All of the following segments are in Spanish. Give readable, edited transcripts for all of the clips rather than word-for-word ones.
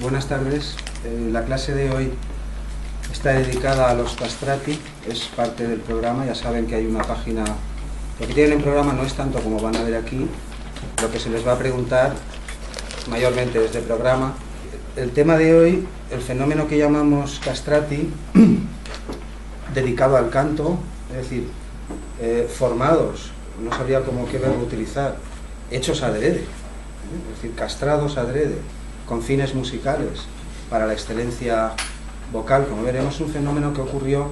Buenas tardes. La clase de hoy está dedicada a los castrati, es parte del programa. Ya saben que hay una página. Lo que tienen en programa no es tanto como van a ver aquí, lo que se les va a preguntar mayormente es de programa. El tema de hoy, el fenómeno que llamamos castrati, dedicado al canto, es decir, formados, no sabría cómo qué verbo utilizar, hechos adrede, es decir, castrados adrede, con fines musicales, para la excelencia vocal. Como veremos, es un fenómeno que ocurrió,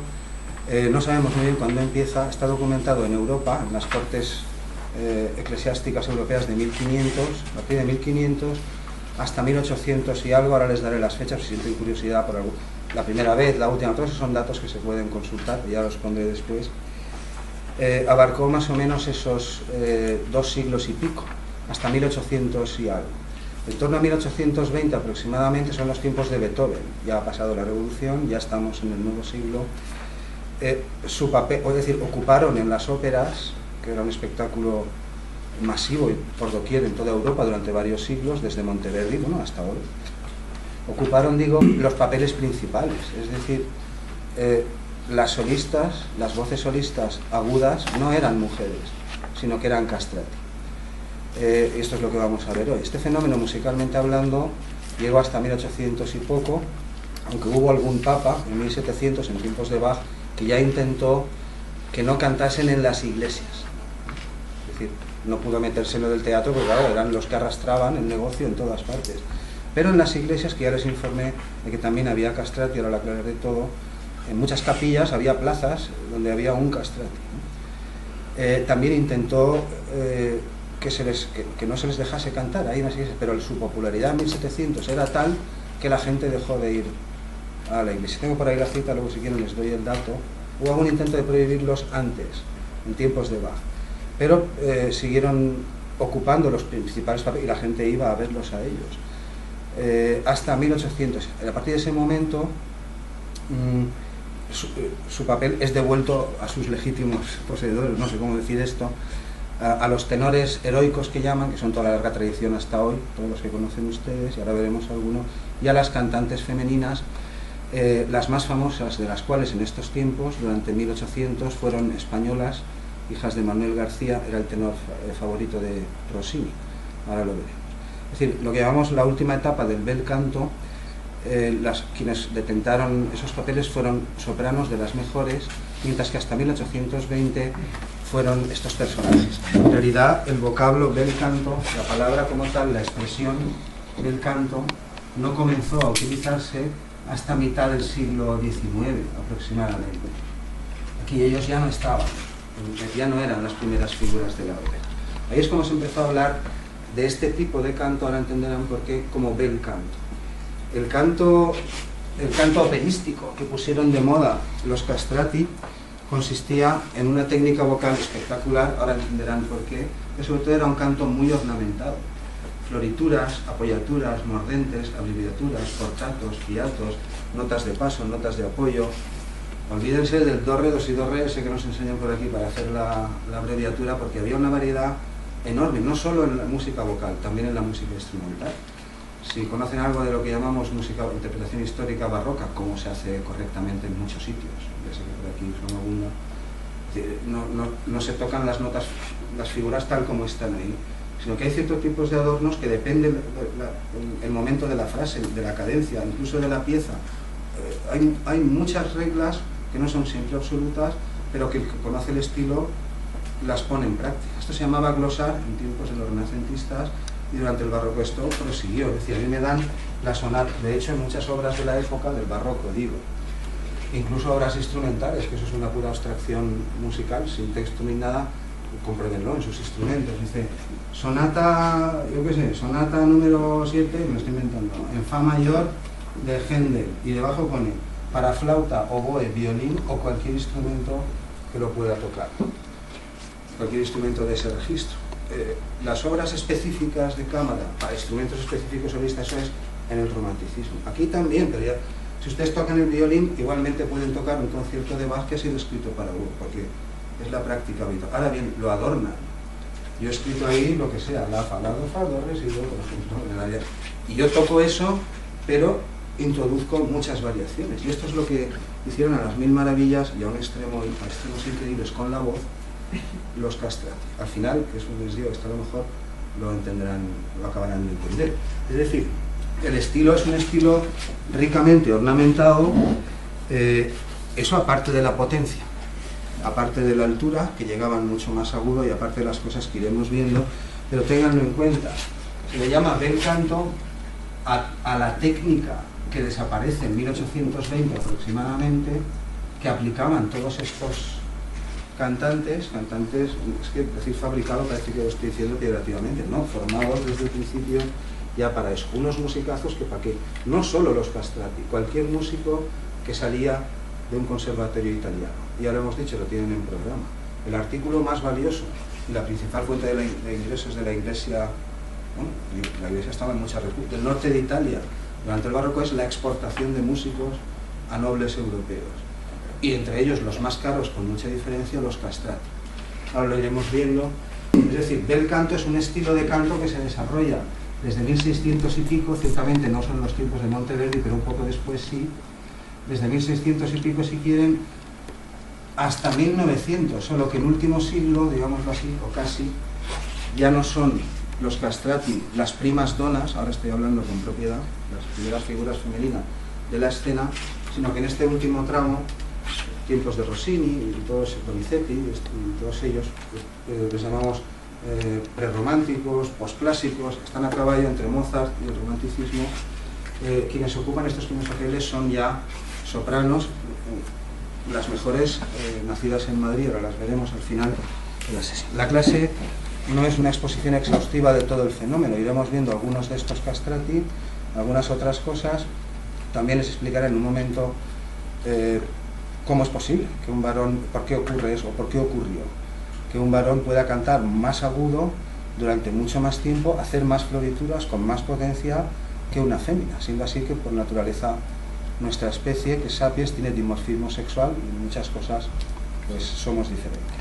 no sabemos muy bien cuándo empieza, está documentado en Europa, en las cortes eclesiásticas europeas de 1500, a partir de 1500 hasta 1800 y algo. Ahora les daré las fechas si sienten curiosidad por la primera vez, la última. Todos esos son datos que se pueden consultar, ya los pondré después. Abarcó más o menos esos 2 siglos y pico, hasta 1800 y algo. En torno a 1820 aproximadamente son los tiempos de Beethoven. Ya ha pasado la revolución, ya estamos en el nuevo siglo. Su papel, es decir, ocuparon en las óperas, que era un espectáculo masivo y por doquier en toda Europa durante varios siglos, desde Monteverdi, bueno, hasta hoy. Ocuparon, digo, los papeles principales, es decir, las solistas, las voces solistas agudas no eran mujeres, sino que eran castrati. Esto es lo que vamos a ver hoy. Este fenómeno, musicalmente hablando, llegó hasta 1800 y poco, aunque hubo algún papa en 1700, en tiempos de Bach, que ya intentó que no cantasen en las iglesias. Es decir, no pudo meterse en lo del teatro porque claro, eran los que arrastraban el negocio en todas partes. Pero en las iglesias, que ya les informé de que también había castrati, ahora lo aclararé todo, en muchas capillas había plazas donde había un castrati, ¿no? También intentó que no se les dejase cantar ahí en las iglesias, pero su popularidad en 1700 era tal que la gente dejó de ir a la iglesia. Tengo por ahí la cita, luego si quieren les doy el dato. Hubo algún intento de prohibirlos antes, en tiempos de Bach, pero siguieron ocupando los principales papeles y la gente iba a verlos a ellos. Hasta 1800. A partir de ese momento, su papel es devuelto a sus legítimos poseedores, no sé cómo decir esto, a los tenores heroicos que llaman, que son toda la larga tradición hasta hoy, todos los que conocen ustedes, y ahora veremos algunos, y a las cantantes femeninas, las más famosas de las cuales en estos tiempos, durante 1800, fueron españolas, hijas de Manuel García, era el tenor favorito de Rossini, ahora lo veremos. Es decir, lo que llamamos la última etapa del bel canto, quienes detentaron esos papeles fueron sopranos de las mejores, mientras que hasta 1820 fueron estos personajes. En realidad, el vocablo bel canto, la palabra como tal, la expresión bel canto, no comenzó a utilizarse hasta mitad del siglo XIX aproximadamente. Aquí ellos ya no estaban, ya no eran las primeras figuras de la ópera. Ahí es como se empezó a hablar de este tipo de canto, ahora entenderán por qué, como bel canto. El canto operístico que pusieron de moda los castrati consistía en una técnica vocal espectacular, ahora entenderán por qué, que sobre todo era un canto muy ornamentado. Florituras, apoyaturas, mordentes, abreviaturas, portatos, fiatos, notas de paso, notas de apoyo. Olvídense del do, re, do, si, do, re, ese que nos enseñan por aquí para hacer la abreviatura, porque había una variedad enorme, no solo en la música vocal, también en la música instrumental. Si conocen algo de lo que llamamos interpretación histórica barroca, cómo se hace correctamente en muchos sitios, ya sé que por aquí son algunos, no se tocan las notas, las figuras tal como están ahí, sino que hay ciertos tipos de adornos que dependen del momento de la frase, de la cadencia, incluso de la pieza. Hay muchas reglas que no son siempre absolutas, pero que el que conoce el estilo las pone en práctica. Esto se llamaba glosar en tiempos de los renacentistas, y durante el barroco esto prosiguió. Es decir, a mí me dan la sonata, de hecho en muchas obras de la época del barroco, digo, incluso obras instrumentales, que eso es una pura abstracción musical, sin texto ni nada, compruébenlo en sus instrumentos. Dice, sonata, yo qué sé, sonata número 7, me lo estoy inventando, en fa mayor de Händel, y debajo pone para flauta, oboe, violín o cualquier instrumento que lo pueda tocar, cualquier instrumento de ese registro. Las obras específicas de cámara para instrumentos específicos solistas, eso es en el romanticismo. Aquí también, pero ya, si ustedes tocan el violín, igualmente pueden tocar un concierto de Bach que ha sido escrito para uno, porque es la práctica habitual. Ahora bien, lo adornan. Yo he escrito ahí lo que sea, la, fa, do, re, si, do, por ejemplo, y yo toco eso pero introduzco muchas variaciones. Y esto es lo que hicieron a las mil maravillas y a extremos increíbles con la voz los castrati. Al final, que eso les digo, esto a lo mejor lo entenderán, lo acabarán de entender. Es decir, el estilo es un estilo ricamente ornamentado, eso aparte de la potencia, aparte de la altura, que llegaban mucho más agudo, y aparte de las cosas que iremos viendo, pero ténganlo en cuenta. Se le llama bel canto a la técnica que desaparece en 1820 aproximadamente, que aplicaban todos estos cantantes, es que decir fabricado parece que lo estoy diciendo peyorativamente, no, formados desde el principio ya para eso, unos musicazos que para qué, no solo los castrati, cualquier músico que salía de un conservatorio italiano, ya lo hemos dicho, lo tienen en programa. El artículo más valioso y la principal fuente de ingresos de la Iglesia, bueno, la Iglesia estaba en muchas repúblicas del norte de Italia durante el barroco, es la exportación de músicos a nobles europeos, y entre ellos los más caros con mucha diferencia, los castrati. Ahora lo iremos viendo. Es decir, bel canto es un estilo de canto que se desarrolla desde 1600 y pico, ciertamente no son los tiempos de Monteverdi, pero un poco después sí, desde 1600 y pico si quieren, hasta 1900, solo que en último siglo, digámoslo así, o casi, ya no son los castrati las primas donas, ahora estoy hablando con propiedad, las primeras figuras femeninas de la escena, sino que en este último tramo, tiempos de Rossini y todos, Donizetti y todos ellos, les llamamos prerrománticos, posclásicos, están a caballo entre Mozart y el romanticismo. Quienes ocupan estos primeros papeles son ya sopranos, las mejores nacidas en Madrid, ahora las veremos al final de la sesión. La clase no es una exposición exhaustiva de todo el fenómeno, iremos viendo algunos de estos castrati, algunas otras cosas. También les explicaré en un momento cómo es posible que un varón, por qué ocurre eso, por qué ocurrió, que un varón pueda cantar más agudo durante mucho más tiempo, hacer más florituras con más potencia que una fémina, siendo así que por naturaleza nuestra especie, que es sapiens, tiene dimorfismo sexual y en muchas cosas pues somos diferentes.